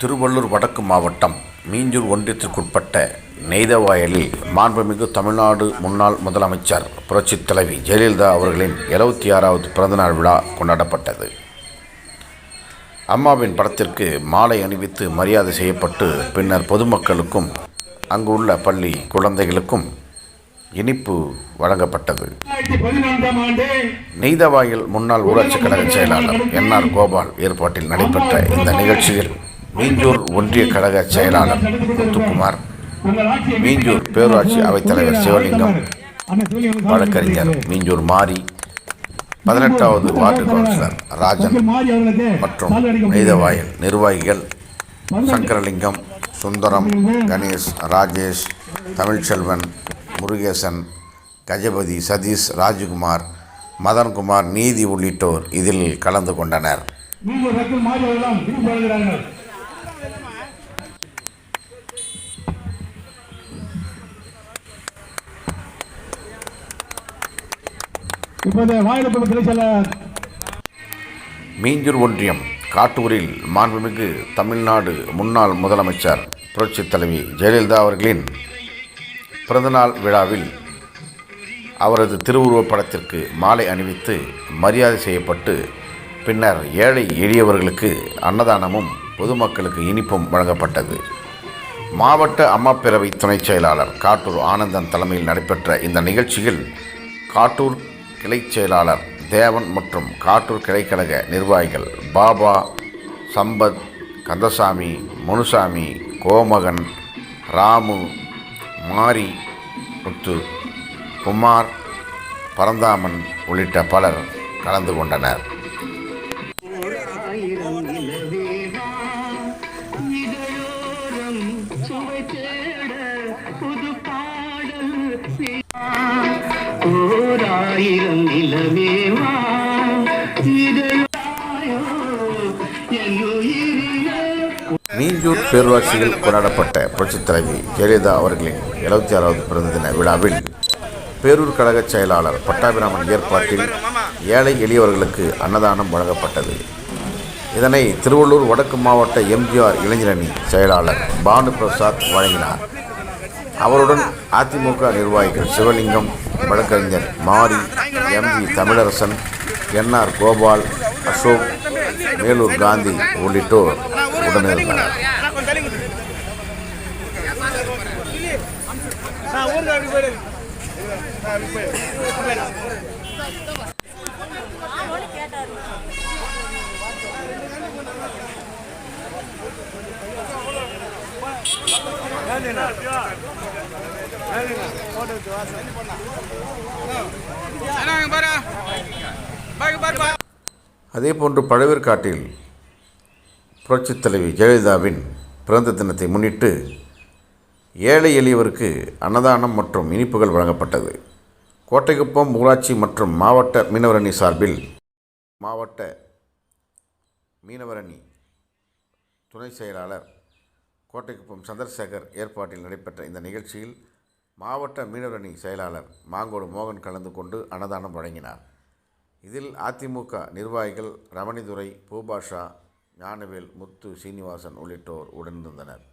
திருவள்ளூர் வடக்கு மாவட்டம் மீஞ்சூர் ஒன்றியத்திற்குட்பட்ட நெய்தவாயலில் மாண்புமிகு தமிழ்நாடு முன்னாள் முதலமைச்சர் புரட்சித் தலைவி ஜெயலலிதா அவர்களின் 76வது பிறந்தநாள் விழா கொண்டாடப்பட்டது. அம்மாவின் படத்திற்கு மாலை அணிவித்து மரியாதை செய்யப்பட்டு பின்னர் பொதுமக்களுக்கும் அங்கு உள்ள பள்ளி குழந்தைகளுக்கும் இனிப்பு வழங்கப்பட்டது. நெய்தவாயல் முன்னாள் ஊராட்சி கழக செயலாளர் என்ஆர் கோபால் ஏற்பாட்டில் நடைபெற்ற இந்த நிகழ்ச்சியில் மீஞ்சூர் ஒன்றிய கழக செயலாளர் முத்துக்குமார், மீஞ்சூர் பேரூராட்சி அவைத்தலைவர் சிவலிங்கம், வழக்கறிஞர் மீஞ்சூர் மாரி, 18வது வார்டு கவுன்சிலர் ராஜன் மற்றும் நெய்தவாயல் நிர்வாகிகள் சங்கரலிங்கம், சுந்தரம், கணேஷ், ராஜேஷ், தமிழ்ச்செல்வன், முருகேசன், கஜபதி, சதீஷ், ராஜ்குமார், மதன்குமார், நீதி உள்ளிட்டோர் இதில் கலந்து கொண்டனர். மீஞ்சூர் ஒன்றியம் காட்டூரில் மாண்புமிகு தமிழ்நாடு முன்னாள் முதலமைச்சர் புரட்சித் தலைவி ஜெயலலிதா அவர்களின் பிறந்தநாள் விழாவில் அவரது திருவுருவப் படத்திற்கு மாலை அணிவித்து மரியாதை செய்யப்பட்டு பின்னர் ஏழை எளியவர்களுக்கு அன்னதானமும் பொதுமக்களுக்கு இனிப்பும் வழங்கப்பட்டது. மாவட்ட அம்மா பேரவை துணைச் செயலாளர் காட்டூர் ஆனந்தன் தலைமையில் நடைபெற்ற இந்த நிகழ்ச்சியில் காட்டூர் கிளைச் செயலாளர் தேவன் மற்றும் காட்டூர் கிளைக்கழக நிர்வாகிகள் பாபா, சம்பத், கந்தசாமி, முனுசாமி, கோமகன், ராமு, மாரி, முத்து, குமார், பரந்தாமன் உள்ளிட்ட பலர் கலந்து கொண்டனர். மீஞ்சூர் பேரூராட்சியில் கொண்டாடப்பட்ட புரட்சித் தலைவி ஜெயலலிதா அவர்களின் 76வது பிறந்த தின விழாவில் பேரூர் கழக செயலாளர் பட்டாபிராமன் ஏற்பாட்டில் ஏழை எளியவர்களுக்கு அன்னதானம் வழங்கப்பட்டது. இதனை திருவள்ளூர் வடக்கு மாவட்ட எம்ஜிஆர் இளைஞரணி செயலாளர் பானு பிரசாத் வழங்கினார். அவருடன் அதிமுக நிர்வாகிகள் சிவலிங்கம், வழக்கறிஞர் மாரி, எம்பி தமிழரசன், என்ஆர் கோபால், அசோக், மேலூர் காந்தி உள்ளிட்டோர் உடனிருந்தனர். அதேபோன்று பழவேற்காட்டில் புரட்சித் தலைவி ஜெயலலிதாவின் பிறந்த தினத்தை முன்னிட்டு ஏழை எளியவருக்கு அன்னதானம் மற்றும் இனிப்புகள் வழங்கப்பட்டது. கோட்டைக்குப்பம் ஊராட்சி மற்றும் மாவட்ட மீனவரணி சார்பில் மாவட்ட மீனவரணி துணை செயலாளர் கோட்டைக்குப்பம் சந்திரசேகர் ஏற்பாட்டில் நடைபெற்ற இந்த நிகழ்ச்சியில் மாவட்ட மீனவரணி செயலாளர் மாங்கோடு மோகன் கலந்து கொண்டு அன்னதானம் வழங்கினார். இதில் அதிமுக நிர்வாகிகள் ரமணிதுரை, பூபாஷா, ஞானவேல், முத்து, சீனிவாசன் உள்ளிட்டோர் உடனிருந்தனர்.